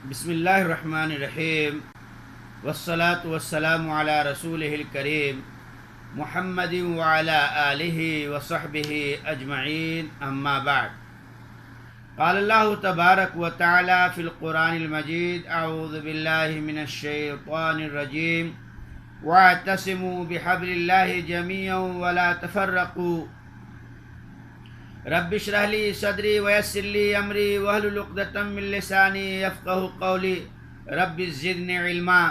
بسم اللہ الرحمن الرحیم والصلاة والسلام علی رسولہ الکریم محمد وعلی آلہ وصحبہ اجمعین اما بعد قال اللہ تبارک و تعالی فی القرآن المجید اعوذ باللہ من الشیطان الرجیم واعتصموا بحبل اللہ جميعا ولا تفرقوا رب اشرح لی صدری ویسر لی امری واحلل عقدۃ من لسانی یفقہوا قولی رب زدنی علما۔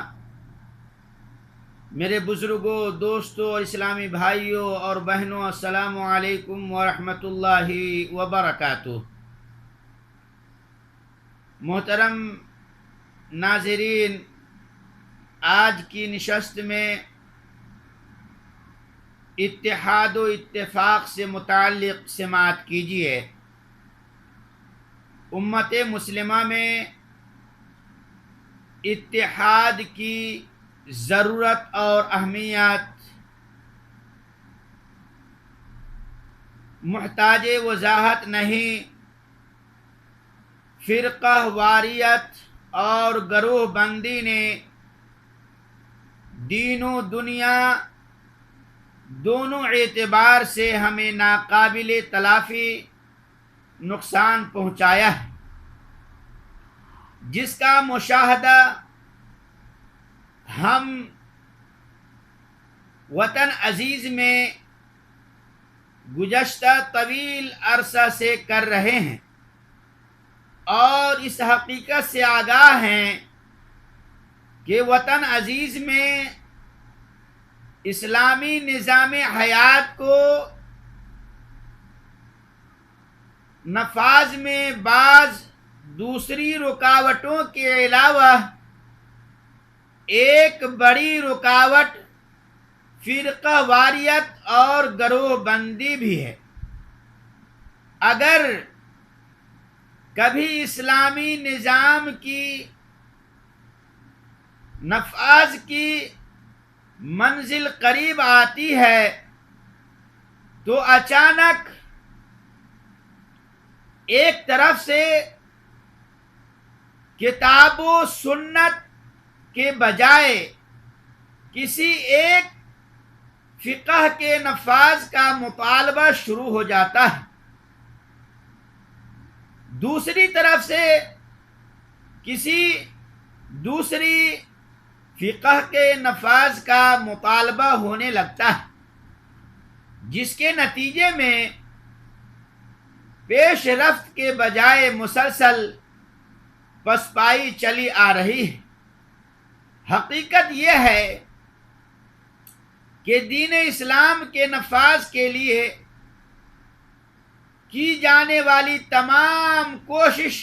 میرے بزرگوں، دوستوں اور اسلامی بھائیوں اور بہنوں، السلام علیکم ورحمۃ اللہ وبرکاتہ۔ محترم ناظرین، آج کی نشست میں اتحاد و اتفاق سے متعلق سماعت کیجیے۔ امت مسلمہ میں اتحاد کی ضرورت اور اہمیت محتاج وضاحت نہیں۔ فرقہ واریت اور گروہ بندی نے دین و دنیا دونوں اعتبار سے ہمیں ناقابل تلافی نقصان پہنچایا ہے، جس کا مشاہدہ ہم وطن عزیز میں گزشتہ طویل عرصہ سے کر رہے ہیں، اور اس حقیقت سے آگاہ ہیں کہ وطن عزیز میں اسلامی نظام حیات کو نفاذ میں بعض دوسری رکاوٹوں کے علاوہ ایک بڑی رکاوٹ فرقہ واریت اور گروہ بندی بھی ہے۔ اگر کبھی اسلامی نظام کی نفاذ کی منزل قریب آتی ہے تو اچانک ایک طرف سے کتاب و سنت کے بجائے کسی ایک فقہ کے نفاذ کا مطالبہ شروع ہو جاتا ہے، دوسری طرف سے کسی دوسری فقہ کے نفاذ کا مطالبہ ہونے لگتا ہے، جس کے نتیجے میں پیش رفت کے بجائے مسلسل پسپائی چلی آ رہی ہے۔ حقیقت یہ ہے کہ دین اسلام کے نفاذ کے لیے کی جانے والی تمام کوشش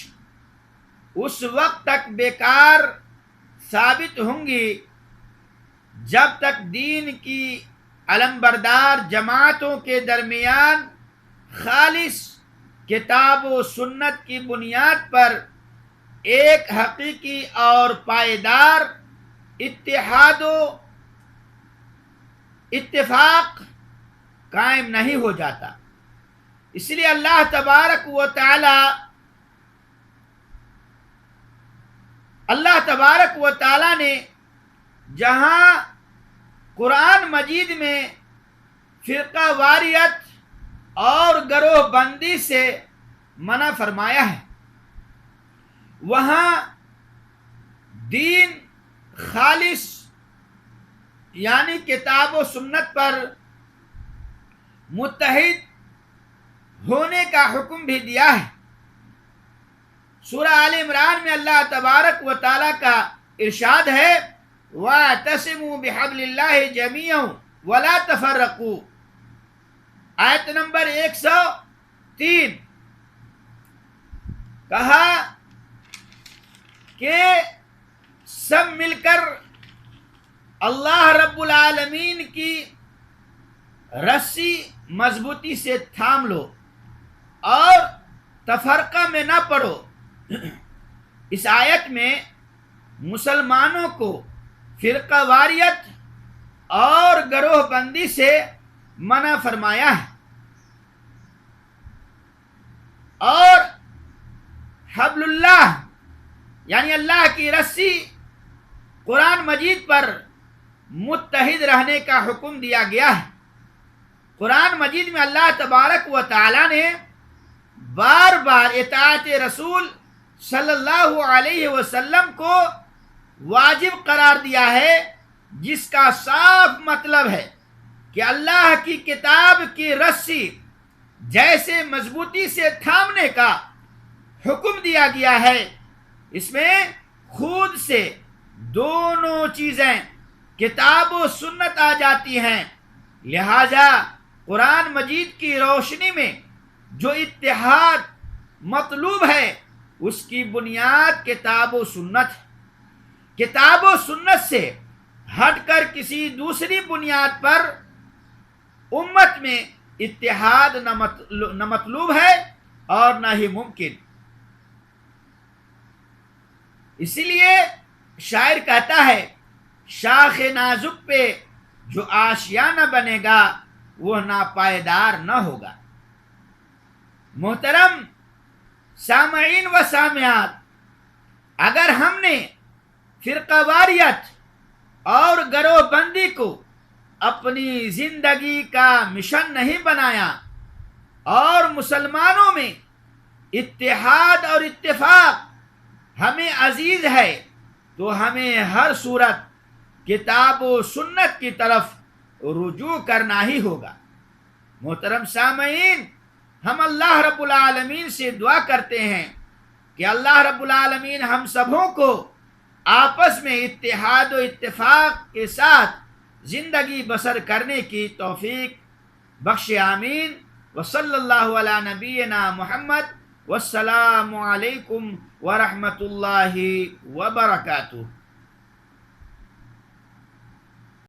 اس وقت تک بیکار ثابت ہوں گی جب تک دین کی علمبردار جماعتوں کے درمیان خالص کتاب و سنت کی بنیاد پر ایک حقیقی اور پائیدار اتحاد و اتفاق قائم نہیں ہو جاتا۔ اس لیے اللہ تبارک و تعالی نے جہاں قرآن مجید میں فرقہ واریت اور گروہ بندی سے منع فرمایا ہے، وہاں دین خالص یعنی کتاب و سنت پر متحد ہونے کا حکم بھی دیا ہے۔ سورہ آل عمران میں اللہ تبارک و تعالی کا ارشاد ہے وَاعْتَصِمُوا بِحَبْلِ اللَّهِ جَمِيعًا وَلَا تَفَرَّقُوا، آیت نمبر 103۔ کہا کہ سب مل کر اللہ رب العالمین کی رسی مضبوطی سے تھام لو اور تفرقہ میں نہ پڑو۔ اس آیت میں مسلمانوں کو فرقہ واریت اور گروہ بندی سے منع فرمایا ہے، اور حبل اللہ یعنی اللہ کی رسی قرآن مجید پر متحد رہنے کا حکم دیا گیا ہے۔ قرآن مجید میں اللہ تبارک و تعالی نے بار بار اطاعت رسول صلی اللہ علیہ وسلم کو واجب قرار دیا ہے، جس کا صاف مطلب ہے کہ اللہ کی کتاب کی رسی جیسے مضبوطی سے تھامنے کا حکم دیا گیا ہے، اس میں خود سے دونوں چیزیں کتاب و سنت آ جاتی ہیں۔ لہذا قرآن مجید کی روشنی میں جو اتحاد مطلوب ہے اس کی بنیاد کتاب و سنت ہے۔ کتاب و سنت سے ہٹ کر کسی دوسری بنیاد پر امت میں اتحاد نہ مطلوب ہے اور نہ ہی ممکن۔ اسی لیے شاعر کہتا ہے، شاخ نازک پہ جو آشیانہ بنے گا وہ ناپائیدار نہ ہوگا۔ محترم سامعین و سامعات، اگر ہم نے فرقہ واریت اور گروہ بندی کو اپنی زندگی کا مشن نہیں بنایا اور مسلمانوں میں اتحاد اور اتفاق ہمیں عزیز ہے، تو ہمیں ہر صورت کتاب و سنت کی طرف رجوع کرنا ہی ہوگا۔ محترم سامعین، ہم اللہ رب العالمین سے دعا کرتے ہیں کہ اللہ رب العالمین ہم سبوں کو آپس میں اتحاد و اتفاق کے ساتھ زندگی بسر کرنے کی توفیق بخش، آمین۔ وصلی اللہ علی نبینا محمد، والسلام علیکم ورحمۃ اللہ وبرکاتہ۔